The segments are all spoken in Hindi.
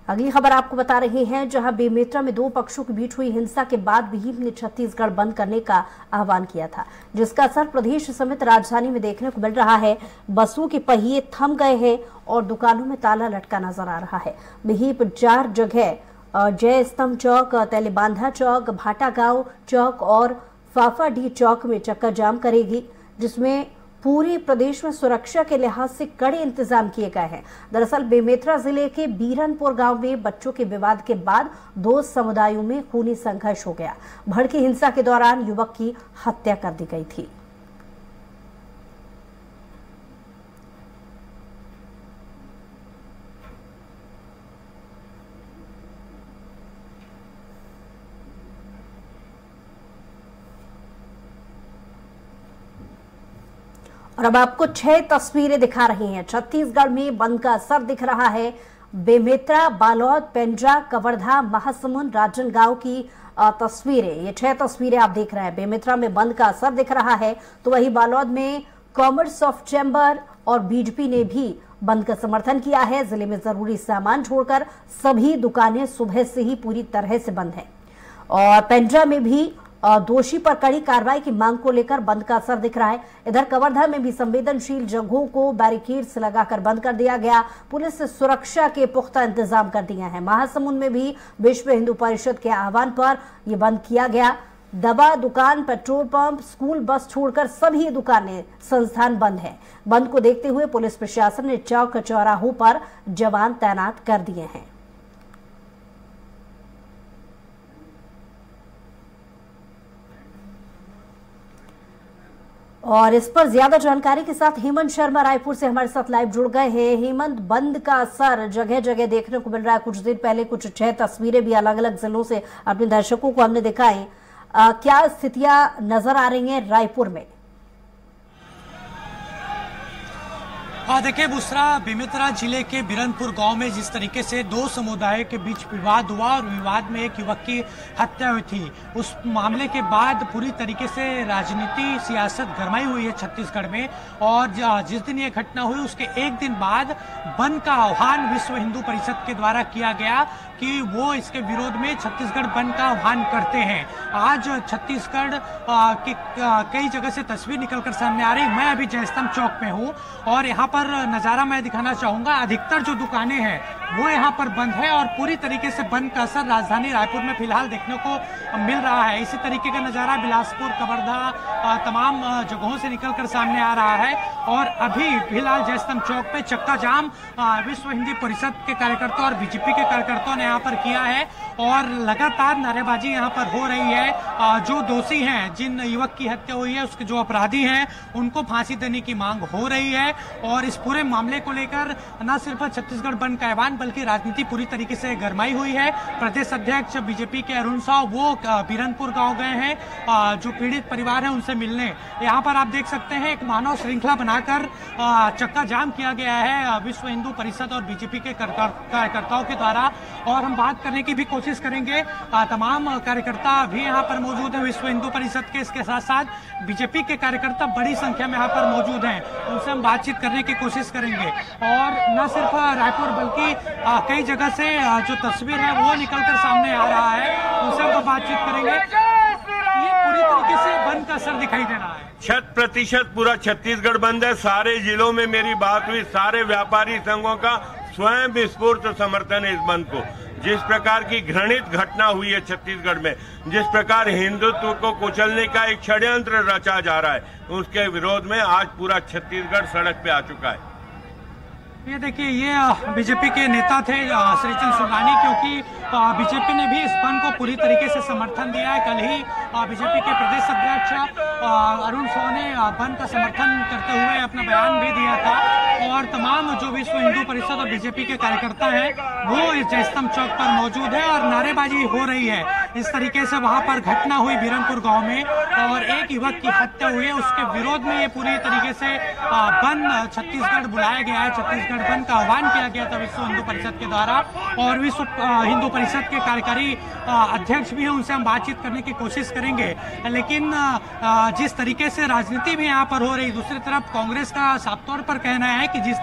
अगली खबर आपको बता रहे हैं, जहां बेमेतरा में दो पक्षों के बीच हुई हिंसा के बाद विहिप ने छत्तीसगढ़ बंद करने का आह्वान किया था, जिसका असर प्रदेश समेत राजधानी में देखने को मिल रहा है। बसों के पहिए थम गए हैं और दुकानों में ताला लटका नजर आ रहा है। विहिप 4 जगह जय स्तंभ चौक, तेलीबांधा चौक, भाटा गांव चौक और फाफाडीह चौक में चक्का जाम करेगी, जिसमें पूरे प्रदेश में सुरक्षा के लिहाज से कड़े इंतजाम किए गए हैं। दरअसल बेमेतरा जिले के बीरनपुर गांव में बच्चों के विवाद के बाद दो समुदायों में खूनी संघर्ष हो गया। भड़की हिंसा के दौरान युवक की हत्या कर दी गई थी। और अब आपको 6 तस्वीरें दिखा रही हैं। छत्तीसगढ़ में बंद का असर दिख रहा है। बेमेतरा, बालोद, पेंड्रा, कवर्धा, महासमुंद, राजनांदगांव की तस्वीरें, ये 6 तस्वीरें आप देख रहे हैं। बेमेतरा में बंद का असर दिख रहा है, तो वही बालोद में कॉमर्स ऑफ चैम्बर और बीजेपी ने भी बंद का समर्थन किया है। जिले में जरूरी सामान छोड़कर सभी दुकानें सुबह से ही पूरी तरह से बंद हैं। और पेंड्रा में भी दोषी पर कड़ी कार्रवाई की मांग को लेकर बंद का असर दिख रहा है। इधर कवर्धा में भी संवेदनशील जगहों को बैरिकेड्स लगाकर बंद कर दिया गया। पुलिस ने सुरक्षा के पुख्ता इंतजाम कर दिए हैं। महासमुंद में भी विश्व हिंदू परिषद के आह्वान पर यह बंद किया गया। दवा दुकान, पेट्रोल पंप, स्कूल बस छोड़कर सभी दुकानें, संस्थान बंद है। बंद को देखते हुए पुलिस प्रशासन ने चौक चौराहों पर जवान तैनात कर दिए हैं। और इस पर ज्यादा जानकारी के साथ हेमंत शर्मा रायपुर से हमारे साथ लाइव जुड़ गए हैं। हेमंत, बंद का असर जगह जगह देखने को मिल रहा है। कुछ दिन पहले कुछ 6 तस्वीरें भी अलग अलग जिलों से अपने दर्शकों को हमने दिखाई। क्या स्थितियां नजर आ रही हैं रायपुर में? देखिए बुसरा, बेमेतरा जिले के बीरनपुर गांव में जिस तरीके से दो समुदायों के बीच विवाद हुआ और विवाद में एक युवक की हत्या हुई थी, उस मामले के बाद पूरी तरीके से राजनीति सियासत गरमाई हुई है छत्तीसगढ़ में। और जिस दिन ये घटना हुई उसके एक दिन बाद बंद का आह्वान विश्व हिंदू परिषद के द्वारा किया गया कि वो इसके विरोध में छत्तीसगढ़ बंद का आह्वान करते हैं। आज छत्तीसगढ़ के कई जगह से तस्वीर निकलकर सामने आ रही। मैं अभी जय स्तंभ चौक में हूँ और यहाँ पर नज़ारा मैं दिखाना चाहूँगा। अधिकतर जो दुकानें हैं वो यहाँ पर बंद है और पूरी तरीके से बंद का असर राजधानी रायपुर में फिलहाल देखने को मिल रहा है। इसी तरीके का नज़ारा बिलासपुर, कवर्धा, तमाम जगहों से निकलकर सामने आ रहा है। और अभी फिलहाल जय स्तंभ चौक पे चक्का जाम विश्व हिंदू परिषद के कार्यकर्ता और बीजेपी के कार्यकर्ताओं ने यहाँ पर किया है और लगातार नारेबाजी यहाँ पर हो रही है। जो दोषी हैं, जिन युवक की हत्या हुई है, उसके जो अपराधी हैं, उनको फांसी देने की मांग हो रही है। और इस पूरे मामले को लेकर न सिर्फ छत्तीसगढ़ बंद का ऐलान बल्कि राजनीति पूरी तरीके से गरमाई हुई है। प्रदेश अध्यक्ष बीजेपी के अरुण साव वो बीरनपुर गांव गए हैं जो पीड़ित परिवार है उनसे मिलने। यहाँ पर आप देख सकते हैं एक मानव श्रृंखला बनाकर चक्का जाम किया गया है विश्व हिंदू परिषद और बीजेपी के कार्यकर्ताओं के द्वारा। और हम बात करने की भी कोशिश करेंगे। तमाम कार्यकर्ता भी यहाँ पर मौजूद है विश्व हिंदू परिषद के। इसके साथ साथ बीजेपी के कार्यकर्ता बड़ी संख्या में यहाँ पर मौजूद हैं, उनसे हम बातचीत करने की कोशिश करेंगे। और न सिर्फ रायपुर बल्कि कई जगह से जो तस्वीर है वो निकलकर सामने आ रहा है, उनसे हम बातचीत करेंगे। ये पूरी तरीके से बंद का असर दिखाई दे रहा है। 100% पूरा छत्तीसगढ़ बंद है। सारे जिलों में मेरी बात हुई, सारे व्यापारी संघों का स्वयं विस्फूर्त समर्थन है इस बंद को। जिस प्रकार की घृणित घटना हुई है छत्तीसगढ़ में, जिस प्रकार हिंदुत्व को कुचलने का एक षड्यंत्र रचा जा रहा है, उसके विरोध में आज पूरा छत्तीसगढ़ सड़क पे आ चुका है। ये देखिए, ये बीजेपी के नेता थे श्रीचंद सुगानी, क्योंकि बीजेपी ने भी इस बंद को पूरी तरीके से समर्थन दिया है। कल ही बीजेपी के प्रदेश अध्यक्ष अरुण साव ने बंद का समर्थन करते हुए अपना बयान भी दिया था। और तमाम जो विश्व हिंदू परिषद और बीजेपी के कार्यकर्ता हैं वो इस जय स्तंभ चौक पर मौजूद है और नारेबाजी हो रही है। इस तरीके से वहां पर घटना हुई बीरनपुर गांव में और एक युवक की हत्या हुई है, उसके विरोध में ये पूरी तरीके से बंद छत्तीसगढ़ बुलाया गया है। छत्तीसगढ़ बंद का आह्वान किया गया था विश्व हिंदू परिषद के द्वारा। और विश्व हिंदू परिषद के कार्यकारी अध्यक्ष भी हैं, उनसे हम बातचीत करने की कोशिश करेंगे। लेकिन जिस तरीके से राजनीति भी यहाँ पर हो रही, दूसरी तरफ कांग्रेस का साफ तौर पर कहना है कि जिस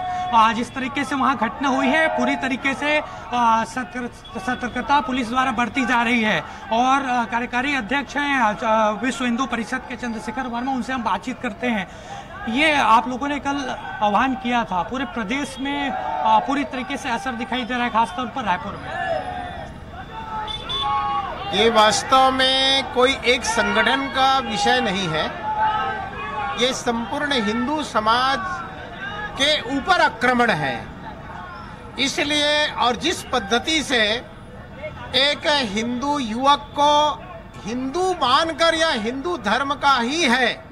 जिस तरीके से वहां घटना हुई है पूरी तरीके से सतर्कता पुलिस द्वारा बढ़ती जा रही है। और कार्यकारी अध्यक्ष हैं विश्व हिंदू परिषद के चंद्रशेखर वर्मा, उनसे हम बातचीत करते हैं। ये आप लोगों ने कल आह्वान किया था, पूरे प्रदेश में पूरी तरीके से असर दिखाई दे रहा है, खासतौर पर रायपुर में। ये वास्तव में कोई एक संगठन का विषय नहीं है, ये संपूर्ण हिंदू समाज के ऊपर आक्रमण है। इसलिए और जिस पद्धति से एक हिंदू युवक को हिंदू मानकर या हिंदू धर्म का ही है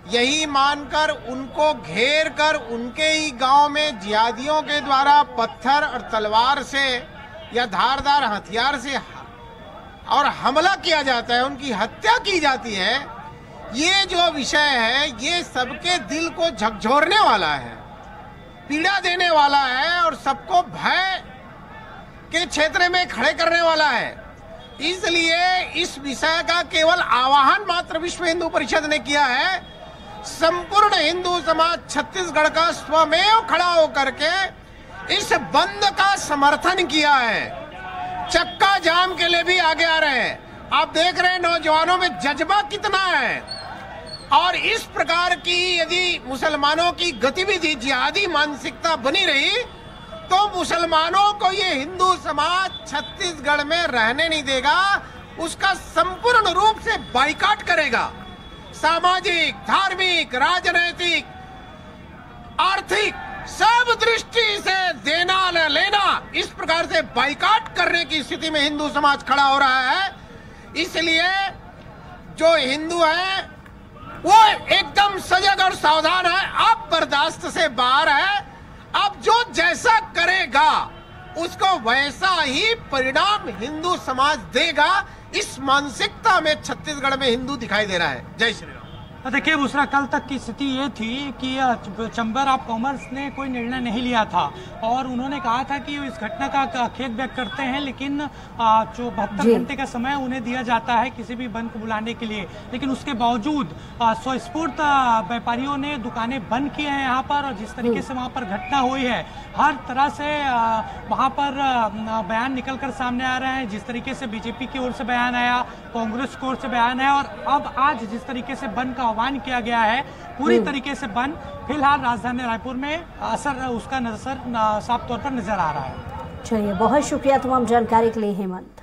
यही मानकर उनको घेर कर उनके ही गांव में जिहादियों के द्वारा पत्थर और तलवार से या धारदार हथियार से और हमला किया जाता है, उनकी हत्या की जाती है। ये जो विषय है ये सबके दिल को झकझोरने वाला है, पीड़ा देने वाला है और सबको भय के क्षेत्र में खड़े करने वाला है। इसलिए इस विषय का केवल आह्वान मात्र विश्व हिंदू परिषद ने किया है। संपूर्ण हिंदू समाज छत्तीसगढ़ का स्वमेव खड़ा होकर के इस बंद का समर्थन किया है, चक्का जाम के लिए भी आगे आ रहे हैं। आप देख रहे हैं नौजवानों में जज्बा कितना है। और इस प्रकार की यदि मुसलमानों की गतिविधि जिहादी मानसिकता बनी रही तो मुसलमानों को ये हिंदू समाज छत्तीसगढ़ में रहने नहीं देगा, उसका संपूर्ण रूप से बाइकाट करेगा। सामाजिक, धार्मिक, राजनीतिक, आर्थिक सब दृष्टि से देना न लेना इस प्रकार से बाइकाट करने की स्थिति में हिंदू समाज खड़ा हो रहा है। इसलिए जो हिंदू है वो एकदम सजग और सावधान है, अब बर्दाश्त से बाहर है। अब जो जैसा करेगा उसको वैसा ही परिणाम हिंदू समाज देगा। इस मानसिकता में छत्तीसगढ़ में हिंदू दिखाई दे रहा है। जय श्री राम। देखिए दूसरा, कल तक की स्थिति ये थी कि चैम्बर ऑफ कॉमर्स ने कोई निर्णय नहीं लिया था और उन्होंने कहा था कि इस घटना का खेद व्यक्त करते हैं, लेकिन जो 72 घंटे का समय उन्हें दिया जाता है किसी भी बंद को बुलाने के लिए। लेकिन उसके बावजूद स्वस्फूर्त व्यापारियों ने दुकानें बंद की हैं यहाँ पर। और जिस तरीके से वहाँ पर घटना हुई है, हर तरह से वहाँ पर बयान निकल कर सामने आ रहे हैं। जिस तरीके से बीजेपी की ओर से बयान आया, कांग्रेस की ओर से बयान आया और अब आज जिस तरीके से बंद का आह्वान किया गया है, पूरी तरीके से बंद फिलहाल राजधानी रायपुर में असर उसका साफ तौर पर नजर आ रहा है। चलिए, बहुत शुक्रिया तमाम जानकारी के लिए हेमंत।